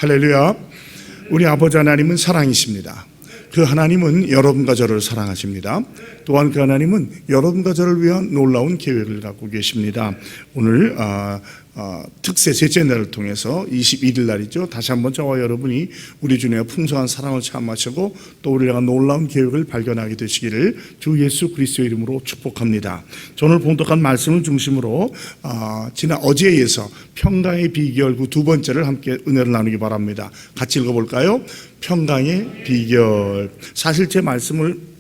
할렐루야. 우리 아버지 하나님은 사랑이십니다. 그 하나님은 여러분과 저를 사랑하십니다. 또한 그 하나님은 여러분과 저를 위한 놀라운 계획을 갖고 계십니다. 오늘 특세 셋째 날을 통해서 21일 날이죠. 다시 한번 저와 여러분이 우리 주님의 풍성한 사랑을 체험하시고 또 우리가 놀라운 계획을 발견하게 되시기를 주 예수 그리스도의 이름으로 축복합니다. 오늘 봉독한 말씀을 중심으로 지난 어제에 이어서 평강의 비결 그 두 번째를 함께 은혜를 나누기 바랍니다. 같이 읽어볼까요? 평강의 비결. 사실 제 말씀을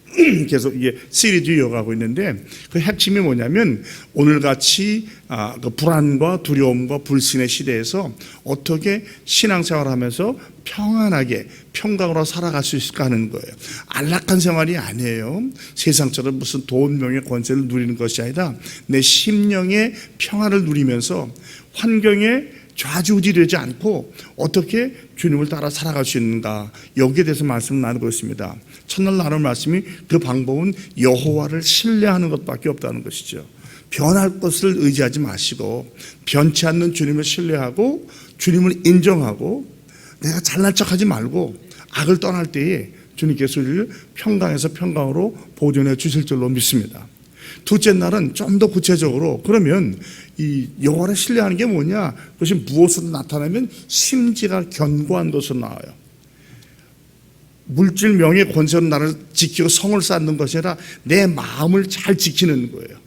계속 이게 시리즈 이어가고 있는데 그 핵심이 뭐냐면 오늘같이 그 불안과 두려움과 불신의 시대에서 어떻게 신앙생활을 하면서 평안하게 평강으로 살아갈 수 있을까 하는 거예요. 안락한 생활이 아니에요. 세상처럼 무슨 돈, 명예, 권세를 누리는 것이 아니라 내 심령의 평안을 누리면서 환경에 좌지우지되지 않고 어떻게 주님을 따라 살아갈 수 있는가, 여기에 대해서 말씀을 나누고 있습니다. 첫날 나눌 말씀이 그 방법은 여호와를 신뢰하는 것밖에 없다는 것이죠. 변할 것을 의지하지 마시고 변치 않는 주님을 신뢰하고 주님을 인정하고 내가 잘난 척하지 말고 악을 떠날 때에 주님께서 우리를 평강에서 평강으로 보존해 주실 줄로 믿습니다. 둘째 날은 좀 더 구체적으로 그러면 이 여호와를 신뢰하는 게 뭐냐? 그것이 무엇으로 나타나면 심지가 견고한 것으로 나와요. 물질, 명예, 권세로 나를 지키고 성을 쌓는 것이 아니라 내 마음을 잘 지키는 거예요.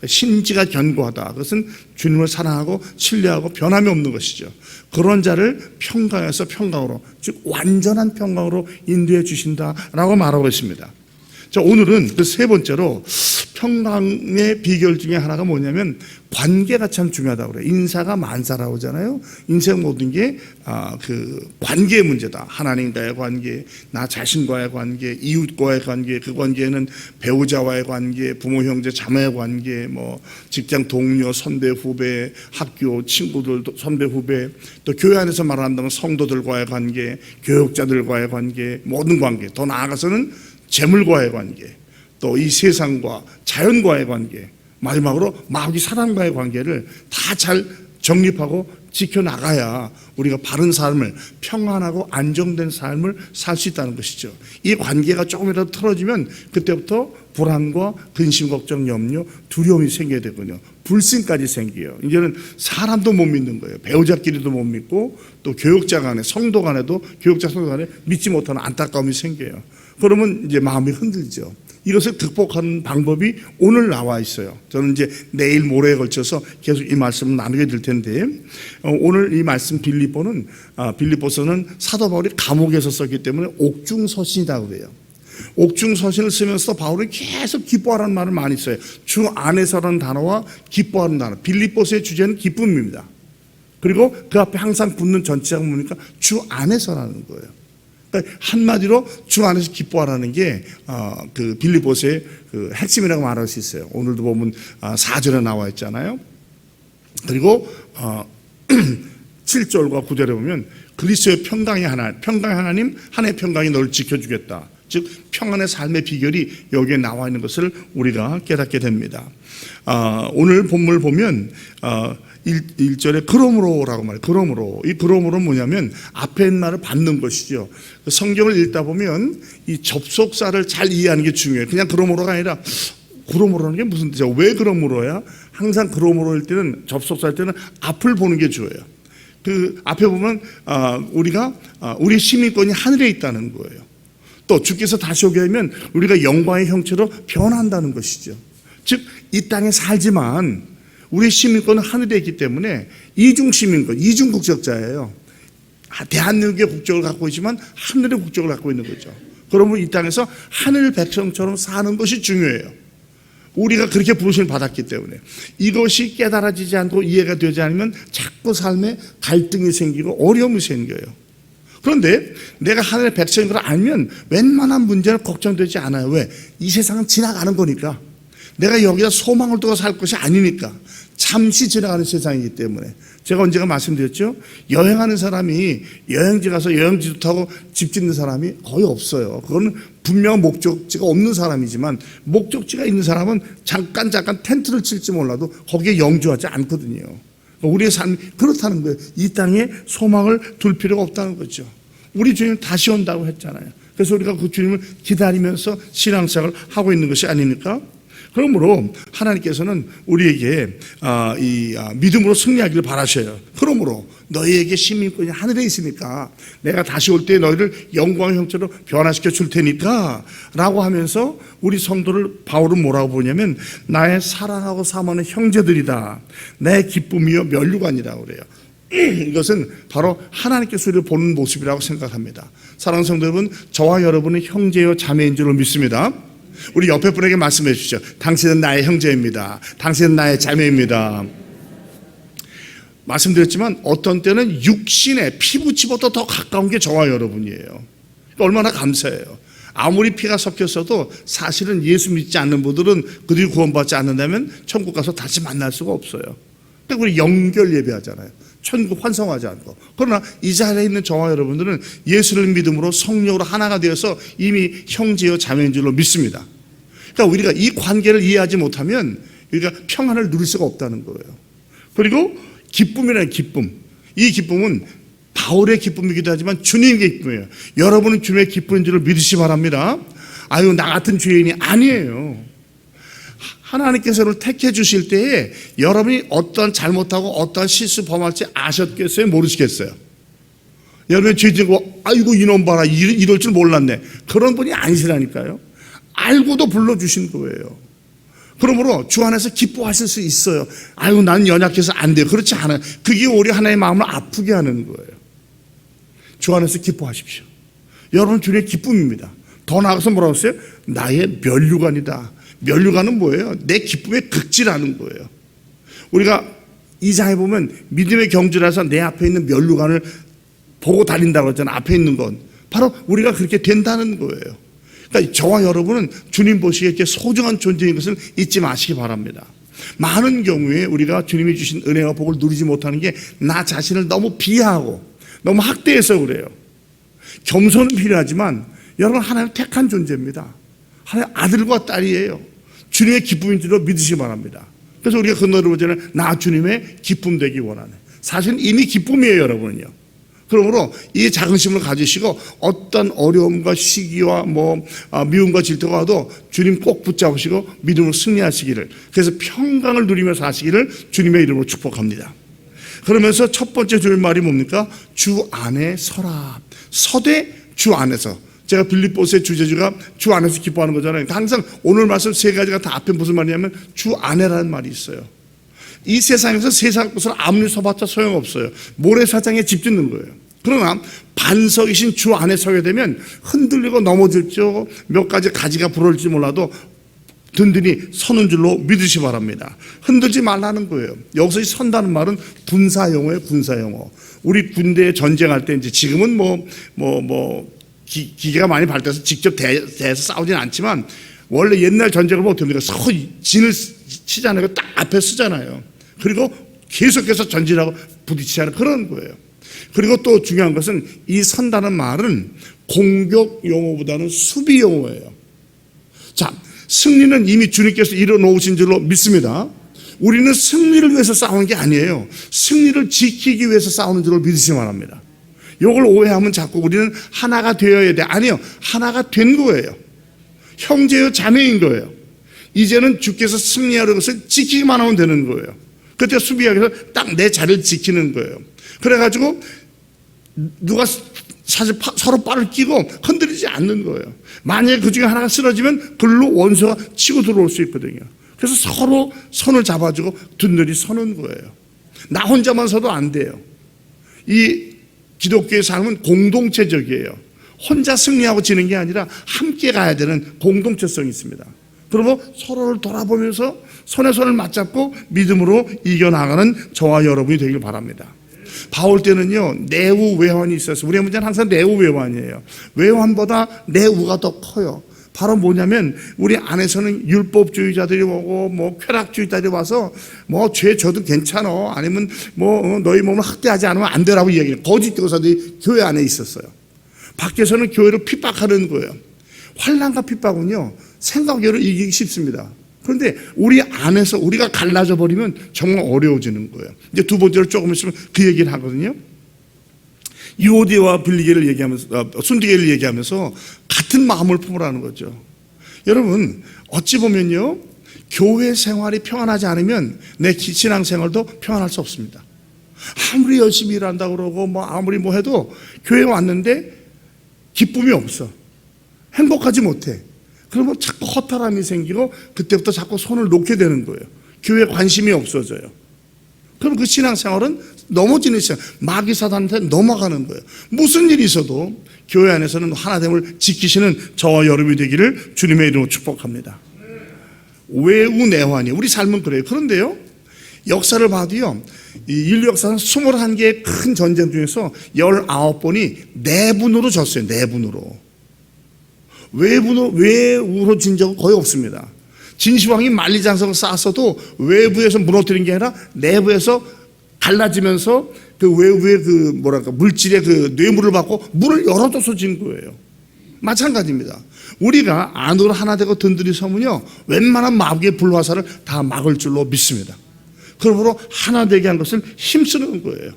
심지가 견고하다. 그것은 주님을 사랑하고 신뢰하고 변함이 없는 것이죠. 그런 자를 평강에서 평강으로, 즉 완전한 평강으로 인도해 주신다라고 말하고 있습니다. 자, 오늘은 그 세 번째로 평강의 비결 중에 하나가 뭐냐면 관계가 참 중요하다고 그래요. 인사가 만사라고 하잖아요. 인생 모든 게 그 관계의 문제다. 하나님과의 관계, 나 자신과의 관계, 이웃과의 관계, 그 관계는 배우자와의 관계, 부모, 형제, 자매의 관계, 뭐 직장 동료, 선배, 후배, 학교 친구들, 선배, 후배, 또 교회 안에서 말한다면 성도들과의 관계, 교육자들과의 관계, 모든 관계, 더 나아가서는 재물과의 관계, 또 이 세상과 자연과의 관계, 마지막으로 마귀 사람과의 관계를 다 잘 정립하고 지켜나가야 우리가 바른 삶을, 평안하고 안정된 삶을 살 수 있다는 것이죠. 이 관계가 조금이라도 틀어지면 그때부터 불안과 근심, 걱정, 염려, 두려움이 생겨야 되거든요. 불신까지 생겨요. 이제는 사람도 못 믿는 거예요. 배우자끼리도 못 믿고 또 교육자 간에, 성도 간에도, 교육자 성도 간에 믿지 못하는 안타까움이 생겨요. 그러면 이제 마음이 흔들죠. 이것을 극복하는 방법이 오늘 나와 있어요. 저는 이제 내일 모레에 걸쳐서 계속 이 말씀을 나누게 될 텐데 오늘 이 말씀 빌립보서는 사도 바울이 감옥에서 썼기 때문에 옥중서신이라고 그래요. 옥중서신을 쓰면서 바울이 계속 기뻐하라는 말을 많이 써요. 주 안에서라는 단어와 기뻐하는 단어. 빌립보서의 주제는 기쁨입니다. 그리고 그 앞에 항상 붙는 전치사가 뭡니까? 주 안에서라는 거예요. 그러니까 한마디로 주 안에서 기뻐하라는 게 그 빌립보서의 그 핵심이라고 말할 수 있어요. 오늘도 보면 4절에 나와 있잖아요. 그리고 7절과 9절에 보면 그리스도의 평강의 하나님, 하나님의 평강이 너를 지켜주겠다. 즉 평안의 삶의 비결이 여기에 나와 있는 것을 우리가 깨닫게 됩니다. 오늘 본문을 보면 1절에 그러므로라고 말해요. 그러므로. 이 그러므로는 뭐냐면 앞에 있는 말을 받는 것이죠. 성경을 읽다 보면 이 접속사를 잘 이해하는 게 중요해요. 그냥 그러므로가 아니라 그러므로라는 게 무슨 뜻이야? 왜 그러므로야? 항상 그러므로일 때는, 접속사일 때는 앞을 보는 게 좋아요. 그 앞에 보면 우리가 우리 시민권이 하늘에 있다는 거예요. 또 주께서 다시 오게 하면 우리가 영광의 형체로 변한다는 것이죠. 즉 이 땅에 살지만 우리 시민권은 하늘에 있기 때문에 이중 시민권, 이중 국적자예요. 대한민국의 국적을 갖고 있지만 하늘의 국적을 갖고 있는 거죠. 그러면 이 땅에서 하늘 백성처럼 사는 것이 중요해요. 우리가 그렇게 부르심을 받았기 때문에 이것이 깨달아지지 않고 이해가 되지 않으면 자꾸 삶에 갈등이 생기고 어려움이 생겨요. 그런데 내가 하늘의 백성인 걸 알면 웬만한 문제는 걱정되지 않아요. 왜? 이 세상은 지나가는 거니까. 내가 여기다 소망을 두고 살 것이 아니니까. 잠시 지나가는 세상이기 때문에. 제가 언제가 말씀드렸죠? 여행하는 사람이 여행지 가서 여행지도 타고 집 짓는 사람이 거의 없어요. 그거는 분명한 목적지가 없는 사람이지만 목적지가 있는 사람은 잠깐 텐트를 칠지 몰라도 거기에 영주하지 않거든요. 우리의 삶이 그렇다는 거예요. 이 땅에 소망을 둘 필요가 없다는 거죠. 우리 주님 다시 온다고 했잖아요. 그래서 우리가 그 주님을 기다리면서 신앙생활을 하고 있는 것이 아닙니까? 그러므로 하나님께서는 우리에게 믿음으로 승리하기를 바라셔요. 그러므로 너희에게 시민권이 하늘에 있으니까 내가 다시 올 때 너희를 영광의 형체로 변화시켜 줄 테니까 라고 하면서 우리 성도를 바울은 뭐라고 보냐면 나의 사랑하고 사모하는 형제들이다. 내 기쁨이요 면류관이라고 그래요. 이것은 바로 하나님께서 우리를 보는 모습이라고 생각합니다. 사랑하는 성도 여러분, 저와 여러분은 형제요 자매인 줄로 믿습니다. 우리 옆에 분에게 말씀해 주시죠. 당신은 나의 형제입니다. 당신은 나의 자매입니다. 말씀드렸지만 어떤 때는 육신의 피부치보다 더 가까운 게 저와 여러분이에요. 얼마나 감사해요. 아무리 피가 섞였어도 사실은 예수 믿지 않는 분들은 그들이 구원받지 않는다면 천국 가서 다시 만날 수가 없어요. 근데 우리 연결 예배하잖아요. 천국 환성하지 않고. 그러나 이 자리에 있는 저와 여러분들은 예수를 믿음으로 성령으로 하나가 되어서 이미 형제요 자매인 줄로 믿습니다. 그러니까 우리가 이 관계를 이해하지 못하면 우리가 평안을 누릴 수가 없다는 거예요. 그리고 기쁨이라는 기쁨, 이 기쁨은 바울의 기쁨이기도 하지만 주님의 기쁨이에요. 여러분은 주님의 기쁨인 줄을 믿으시 바랍니다. 아유, 나 같은 죄인이 아니에요. 하나님께서를 택해 주실 때에 여러분이 어떤 잘못하고 어떤 실수 범할지 아셨겠어요? 모르시겠어요? 여러분이 죄 지고 아이고 이놈 봐라 이럴 줄 몰랐네. 그런 분이 아니시라니까요. 알고도 불러주신 거예요. 그러므로 주 안에서 기뻐하실 수 있어요. 아유 나는 연약해서 안 돼요. 그렇지 않아요. 그게 오히려 하나의 마음을 아프게 하는 거예요. 주 안에서 기뻐하십시오. 여러분 주님의 기쁨입니다. 더 나아가서 뭐라고 했어요? 나의 면류관이다. 면류관은 뭐예요? 내 기쁨의 극치라는 거예요. 우리가 이사에 보면 믿음의 경주라서 내 앞에 있는 면류관을 보고 달린다고 했잖아요. 앞에 있는 건 바로 우리가 그렇게 된다는 거예요. 그러니까 저와 여러분은 주님 보시기에 이렇게 소중한 존재인 것을 잊지 마시기 바랍니다. 많은 경우에 우리가 주님이 주신 은혜와 복을 누리지 못하는 게 나 자신을 너무 비하하고 너무 학대해서 그래요. 겸손은 필요하지만 여러분 하나님 택한 존재입니다. 하나님 아들과 딸이에요. 주님의 기쁨인 줄로 믿으시기 바랍니다. 그래서 우리가 그 노래를 보잖아요. 나 주님의 기쁨 되기 원하네. 사실은 이미 기쁨이에요, 여러분은요. 그러므로 이 자긍심을 가지시고 어떤 어려움과 시기와 미움과 질투가 와도 주님 꼭 붙잡으시고 믿음으로 승리하시기를, 그래서 평강을 누리며 사시기를 주님의 이름으로 축복합니다. 그러면서 첫 번째 주님 말이 뭡니까? 주 안에 서라. 서되 주 안에서. 제가 빌립보서의 주제주가 주 안에서 기뻐하는 거잖아요. 항상 오늘 말씀 세 가지가 다 앞에 무슨 말이냐면 주 안에라는 말이 있어요. 이 세상에서 세상 것을 아무리 서봤자 소용없어요. 모래사장에 집 짓는 거예요. 그러나 반석이신 주 안에 서게 되면 흔들리고 넘어질죠. 몇 가지 가지가 부러질지 몰라도 든든히 서는 줄로 믿으시 바랍니다. 흔들지 말라는 거예요. 여기서 선다는 말은 군사용어예요. 군사용어. 우리 군대에 전쟁할 때 이제 지금은 기계가 많이 발달해서 직접 대해서 싸우지는 않지만 원래 옛날 전쟁을 보면 어떻게 합니까? 진을 치잖아요. 딱 앞에 쓰잖아요. 그리고 계속해서 전진하고 부딪히는 그런 거예요. 그리고 또 중요한 것은 이 선다는 말은 공격 용어보다는 수비 용어예요. 자, 승리는 이미 주님께서 이뤄놓으신 줄로 믿습니다. 우리는 승리를 위해서 싸우는 게 아니에요. 승리를 지키기 위해서 싸우는 줄로 믿으시기 바랍니다. 이걸 오해하면 자꾸 우리는 하나가 되어야 돼. 아니요. 하나가 된 거예요. 형제요 자매인 거예요. 이제는 주께서 승리하는 것을 지키기만 하면 되는 거예요. 그때 수비하기 위해서 딱 내 자리를 지키는 거예요. 그래가지고 누가 사실 서로 발을 끼고 흔들리지 않는 거예요. 만약에 그 중에 하나가 쓰러지면 글로 원수가 치고 들어올 수 있거든요. 그래서 서로 손을 잡아주고 든든히 서는 거예요. 나 혼자만 서도 안 돼요. 이 기독교의 삶은 공동체적이에요. 혼자 승리하고 지는 게 아니라 함께 가야 되는 공동체성이 있습니다. 그리고 서로를 돌아보면서 손에 손을 맞잡고 믿음으로 이겨나가는 저와 여러분이 되길 바랍니다. 바울 때는요, 내우 외환이 있었어요. 우리의 문제는 항상 내우 외환이에요. 외환보다 내우가 더 커요. 바로 뭐냐면 우리 안에서는 율법주의자들이 오고 쾌락주의자들이 와서 죄 져도 괜찮아, 아니면 너희 몸을 학대하지 않으면 안 되라고 이야기해요. 거짓 교사들이 교회 안에 있었어요. 밖에서는 교회를 핍박하는 거예요. 환난과 핍박은요 생각외로 이기기 쉽습니다. 그런데 우리 안에서 우리가 갈라져 버리면 정말 어려워지는 거예요. 이제 두 번째로 조금 있으면 그 얘기를 하거든요. 유오디아와 빌리게를 얘기하면서, 순두개를 얘기하면서 같은 마음을 품으라는 거죠. 여러분, 어찌 보면요, 교회 생활이 평안하지 않으면 내 신앙 생활도 평안할 수 없습니다. 아무리 열심히 일한다고 그러고 아무리 해도 교회 왔는데 기쁨이 없어. 행복하지 못해. 그러면 자꾸 허탈함이 생기고 그때부터 자꾸 손을 놓게 되는 거예요. 교회에 관심이 없어져요. 그럼 그 신앙생활은 넘어지는 시간, 마귀 사단한테 넘어가는 거예요. 무슨 일이 있어도 교회 안에서는 하나됨을 지키시는 저와 여러분이 되기를 주님의 이름으로 축복합니다. 외우내환이 우리 삶은 그래요. 그런데요, 역사를 봐도요, 이 인류 역사는 21개의 큰 전쟁 중에서 19번이 내분으로 졌어요. 내분으로. 외우로 진 적은 거의 없습니다. 진시황이 만리장성을 쌓았어도 외부에서 무너뜨린 게 아니라 내부에서 갈라지면서 그 외부의 물질의 뇌물을 받고 문을 열어줘서 진 거예요. 마찬가지입니다. 우리가 안으로 하나 되고 든든히 서면요, 웬만한 마귀의 불화살을 다 막을 줄로 믿습니다. 그러므로 하나 되게 한 것을 힘쓰는 거예요.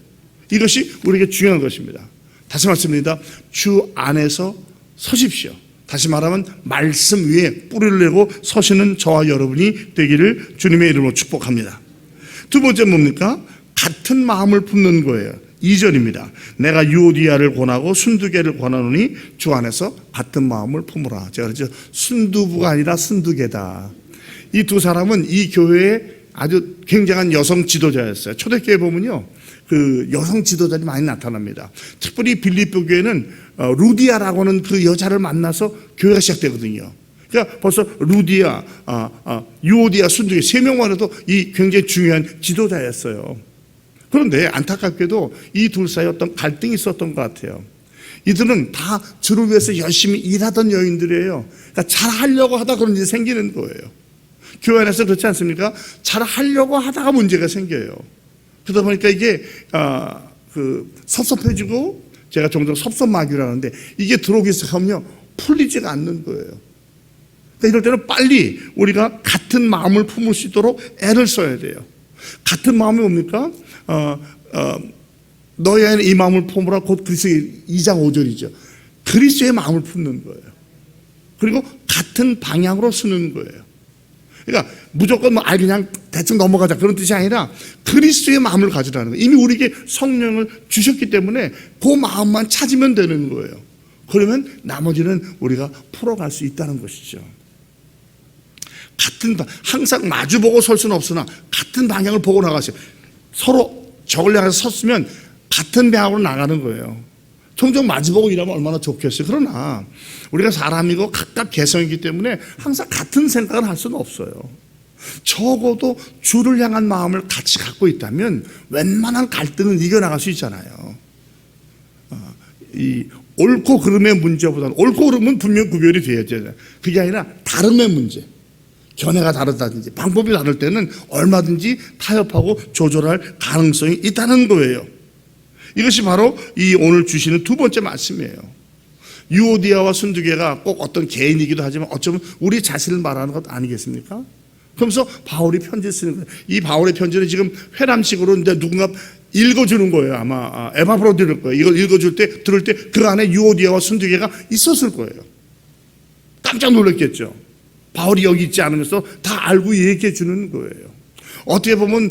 이것이 우리에게 중요한 것입니다. 다시 말씀드립니다. 주 안에서 서십시오. 다시 말하면 말씀 위에 뿌리를 내고 서시는 저와 여러분이 되기를 주님의 이름으로 축복합니다. 두 번째 뭡니까? 같은 마음을 품는 거예요. 2절입니다. 내가 유오디아를 권하고 순두개를 권하노니 주 안에서 같은 마음을 품으라. 제가 그랬죠. 순두부가 아니라 순두개다. 이 두 사람은 이 교회의 아주 굉장한 여성 지도자였어요. 초대교회 보면요, 그 여성 지도자들이 많이 나타납니다. 특별히 빌립보 교회는 루디아라고 하는 그 여자를 만나서 교회가 시작되거든요. 그러니까 벌써 루디아, 유오디아, 순두개 세 명만 해도 이 굉장히 중요한 지도자였어요. 그런데 안타깝게도 이 둘 사이에 어떤 갈등이 있었던 것 같아요. 이들은 다 주를 위해서 열심히 일하던 여인들이에요. 그러니까 잘하려고 하다 그런 일이 생기는 거예요. 교회 안에서 그렇지 않습니까? 잘하려고 하다가 문제가 생겨요. 그러다 보니까 이게 섭섭해지고, 제가 종종 섭섭마귀라는데 이게 들어오기 시작하면요, 풀리지가 않는 거예요. 그러니까 이럴 때는 빨리 우리가 같은 마음을 품을 수 있도록 애를 써야 돼요. 같은 마음이 뭡니까? 너희 안에 이 마음을 품으라. 곧 그리스도의 2장 5절이죠. 그리스도의 마음을 품는 거예요. 그리고 같은 방향으로 쓰는 거예요. 그러니까 무조건 그냥 대충 넘어가자 그런 뜻이 아니라 그리스도의 마음을 가지라는 거예요. 이미 우리에게 성령을 주셨기 때문에 그 마음만 찾으면 되는 거예요. 그러면 나머지는 우리가 풀어갈 수 있다는 것이죠. 항상 마주보고 설 수는 없으나 같은 방향을 보고 나가세요. 서로 적을 향해서 섰으면 같은 방향으로 나가는 거예요. 종종 마주보고 일하면 얼마나 좋겠어요. 그러나 우리가 사람이고 각각 개성이기 때문에 항상 같은 생각을 할 수는 없어요. 적어도 주를 향한 마음을 같이 갖고 있다면 웬만한 갈등은 이겨나갈 수 있잖아요. 이 옳고 그름의 문제보다는, 옳고 그름은 분명 구별이 돼야죠. 그게 아니라 다름의 문제, 견해가 다르다든지 방법이 다를 때는 얼마든지 타협하고 조절할 가능성이 있다는 거예요. 이것이 바로 이 오늘 주시는 두 번째 말씀이에요. 유오디아와 순두개가 꼭 어떤 개인이기도 하지만 어쩌면 우리 자신을 말하는 것 아니겠습니까? 그러면서 바울이 편지 쓰는 거예요. 이 바울의 편지는 지금 회람식으로 이제 누군가 읽어주는 거예요. 아마 에바브로 들을 거예요. 이걸 읽어줄 때, 들을 때 그 안에 유오디아와 순두개가 있었을 거예요. 깜짝 놀랐겠죠. 바울이 여기 있지 않으면서 다 알고 얘기해 주는 거예요. 어떻게 보면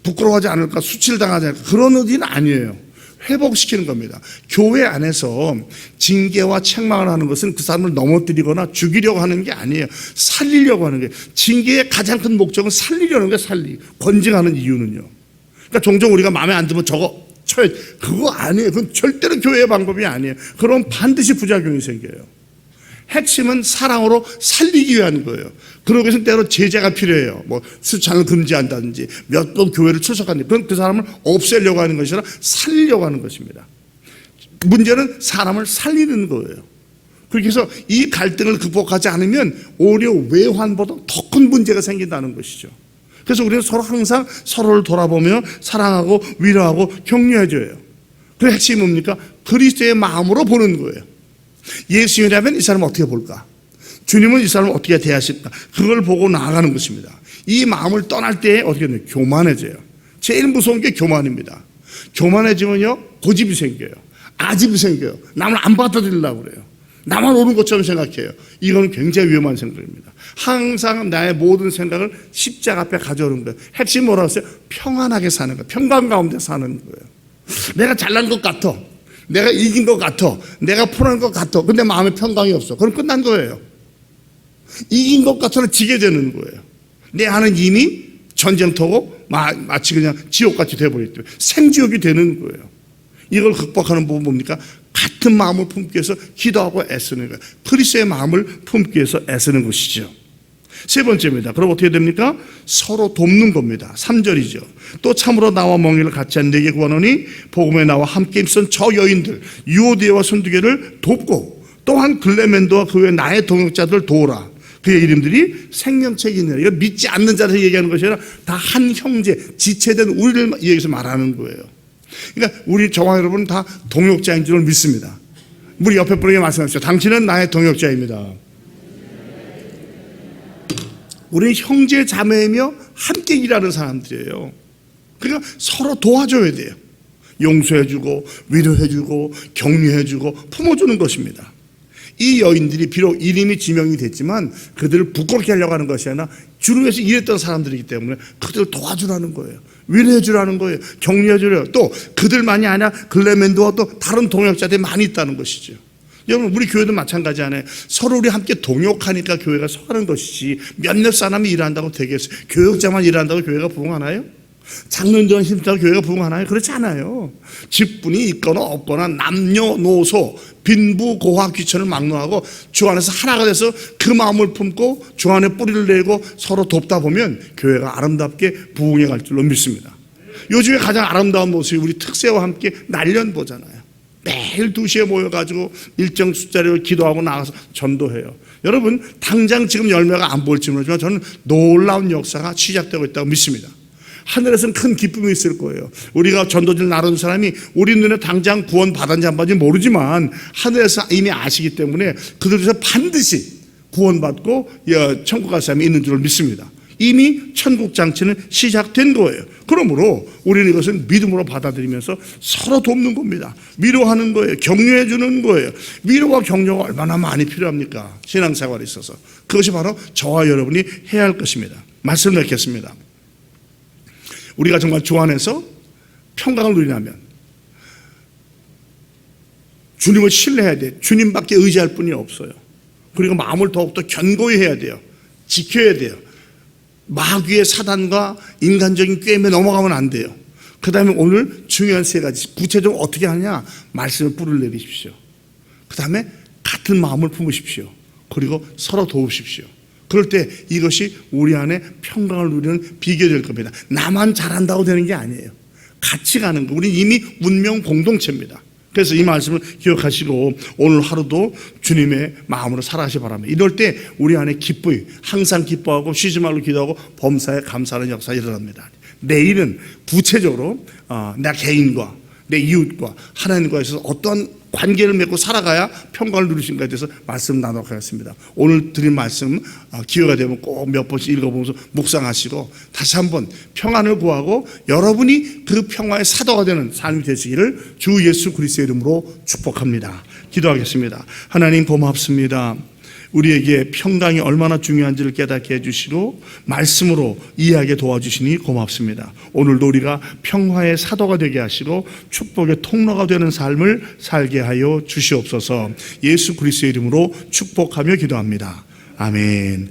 부끄러워하지 않을까, 수치를 당하지 않을까, 그런 의지는 아니에요. 회복시키는 겁니다. 교회 안에서 징계와 책망을 하는 것은 그 사람을 넘어뜨리거나 죽이려고 하는 게 아니에요. 살리려고 하는 거예요. 징계의 가장 큰 목적은 살리려는 거예요. 권징하는 이유는요. 그러니까 종종 우리가 마음에 안 들면 저거 쳐야, 그거 아니에요. 그건 절대로 교회의 방법이 아니에요. 그럼 반드시 부작용이 생겨요. 핵심은 사랑으로 살리기 위한 거예요. 그러기 위해서는 때로 제재가 필요해요. 수창을 금지한다든지 몇 번 교회를 출석한다든지, 그건 그 사람을 없애려고 하는 것이 아니라 살리려고 하는 것입니다. 문제는 사람을 살리는 거예요. 그렇게 해서 이 갈등을 극복하지 않으면 오히려 외환보다 더 큰 문제가 생긴다는 것이죠. 그래서 우리는 서로 항상 서로를 돌아보며 사랑하고 위로하고 격려해줘요. 그 핵심이 뭡니까? 그리스도의 마음으로 보는 거예요. 예수님이라면 이 사람을 어떻게 볼까? 주님은 이 사람을 어떻게 대하실까? 그걸 보고 나아가는 것입니다. 이 마음을 떠날 때 어떻게 되나요? 교만해져요. 제일 무서운 게 교만입니다. 교만해지면요, 고집이 생겨요. 아집이 생겨요. 남을 안 받아들이려고 그래요. 나만 옳은 것처럼 생각해요. 이건 굉장히 위험한 생각입니다. 항상 나의 모든 생각을 십자가 앞에 가져오는 거예요. 핵심이 뭐라고 했어요? 평안하게 사는 거예요. 평강 가운데 사는 거예요. 내가 잘난 것 같아. 내가 이긴 것 같아. 내가 풀어낸 것 같아. 근데 마음에 평강이 없어. 그럼 끝난 거예요. 이긴 것 같아는 지게 되는 거예요. 내 안은 이미 전쟁터고 마치 그냥 지옥같이 되어버렸기 때문에 생지옥이 되는 거예요. 이걸 극복하는 법은 뭡니까? 같은 마음을 품기 위해서 기도하고 애쓰는 거예요. 그리스도의 마음을 품기 위해서 애쓰는 것이죠. 세 번째입니다. 그럼 어떻게 됩니까? 서로 돕는 겁니다. 3절이죠. 또 참으로 나와 멍에를 같이 한 네게 구하노니 복음에 나와 함께 있던 저 여인들 유오디아와 순두개를 돕고 또한 글레멘도와 그 외 나의 동역자들 도우라. 그의 이름들이 생명책이니라. 이거 믿지 않는 자를 얘기하는 것이 아니라 다 한 형제, 지체된 우리를 여기서 말하는 거예요. 그러니까 우리 저와 여러분은 다 동역자인 줄 믿습니다. 우리 옆에 분에게 말씀하시죠. 당신은 나의 동역자입니다. 우리는 형제 자매이며 함께 일하는 사람들이에요. 그러니까 서로 도와줘야 돼요. 용서해주고 위로해주고 격려해주고 품어주는 것입니다. 이 여인들이 비록 이름이 지명이 됐지만 그들을 부끄럽게 하려고 하는 것이 아니라 주를 위해서 일했던 사람들이기 때문에 그들을 도와주라는 거예요. 위로해주라는 거예요. 격려해주래요. 또 그들만이 아니라 글레멘도와 또 다른 동역자들이 많이 있다는 것이죠. 여러분 우리 교회도 마찬가지잖아요. 서로 우리 함께 동역하니까 교회가 서하는 것이지 몇몇 사람이 일한다고 되겠어요? 교역자만 일한다고 교회가 부흥하나요? 장로님들만 힘들다고 교회가 부흥하나요? 그렇지 않아요. 직분이 있거나 없거나 남녀노소 빈부 고학 귀천을 막론하고 주 안에서 하나가 돼서 그 마음을 품고 주 안에 뿌리를 내고 서로 돕다 보면 교회가 아름답게 부흥해 갈 줄로 믿습니다. 요즘에 가장 아름다운 모습이 우리 특세와 함께 날련보잖아요. 매일 2시에 모여가지고 일정 숫자로 기도하고 나가서 전도해요. 여러분 당장 지금 열매가 안 보일지 모르지만 저는 놀라운 역사가 시작되고 있다고 믿습니다. 하늘에서는 큰 기쁨이 있을 거예요. 우리가 전도지를 나누는 사람이 우리 눈에 당장 구원 받았는지 안 받았는지 모르지만 하늘에서 이미 아시기 때문에 그들에서 반드시 구원받고 천국 갈 사람이 있는 줄 믿습니다. 이미 천국 장치는 시작된 거예요. 그러므로 우리는 이것을 믿음으로 받아들이면서 서로 돕는 겁니다. 위로하는 거예요. 격려해 주는 거예요. 위로와 격려가 얼마나 많이 필요합니까? 신앙생활에 있어서. 그것이 바로 저와 여러분이 해야 할 것입니다. 말씀 맺겠습니다. 우리가 정말 주 안에서 평강을 누리려면 주님을 신뢰해야 돼요. 주님밖에 의지할 분이 없어요. 그리고 마음을 더욱더 견고히 해야 돼요. 지켜야 돼요. 마귀의 사단과 인간적인 꾀임에 넘어가면 안 돼요. 그 다음에 오늘 중요한 3가지 구체적으로 어떻게 하냐 말씀을 뿌리를 내리십시오. 그 다음에 같은 마음을 품으십시오. 그리고 서로 도우십시오. 그럴 때 이것이 우리 안에 평강을 누리는 비결이 될 겁니다. 나만 잘한다고 되는 게 아니에요. 같이 가는 거. 우리 이미 운명 공동체입니다. 그래서 이 말씀을 기억하시고 오늘 하루도 주님의 마음으로 살아가시 바랍니다. 이럴 때 우리 안에 기쁨이 항상 기뻐하고 쉬지 말고 기도하고 범사에 감사하는 역사가 일어납니다. 내일은 구체적으로 나 개인과 내 이웃과 하나님과 있어서 어떠한 관계를 맺고 살아가야 평강을 누리신가에 대해서 말씀 나누도록 하겠습니다. 오늘 드린 말씀 기회가 되면 꼭 몇 번씩 읽어보면서 묵상하시고 다시 한번 평안을 구하고 여러분이 그 평화의 사도가 되는 삶이 되시기를 주 예수 그리스도의 이름으로 축복합니다. 기도하겠습니다. 하나님 고맙습니다. 우리에게 평강이 얼마나 중요한지를 깨닫게 해주시고 말씀으로 이해하게 도와주시니 고맙습니다. 오늘도 우리가 평화의 사도가 되게 하시고 축복의 통로가 되는 삶을 살게 하여 주시옵소서. 예수 그리스도의 이름으로 축복하며 기도합니다. 아멘.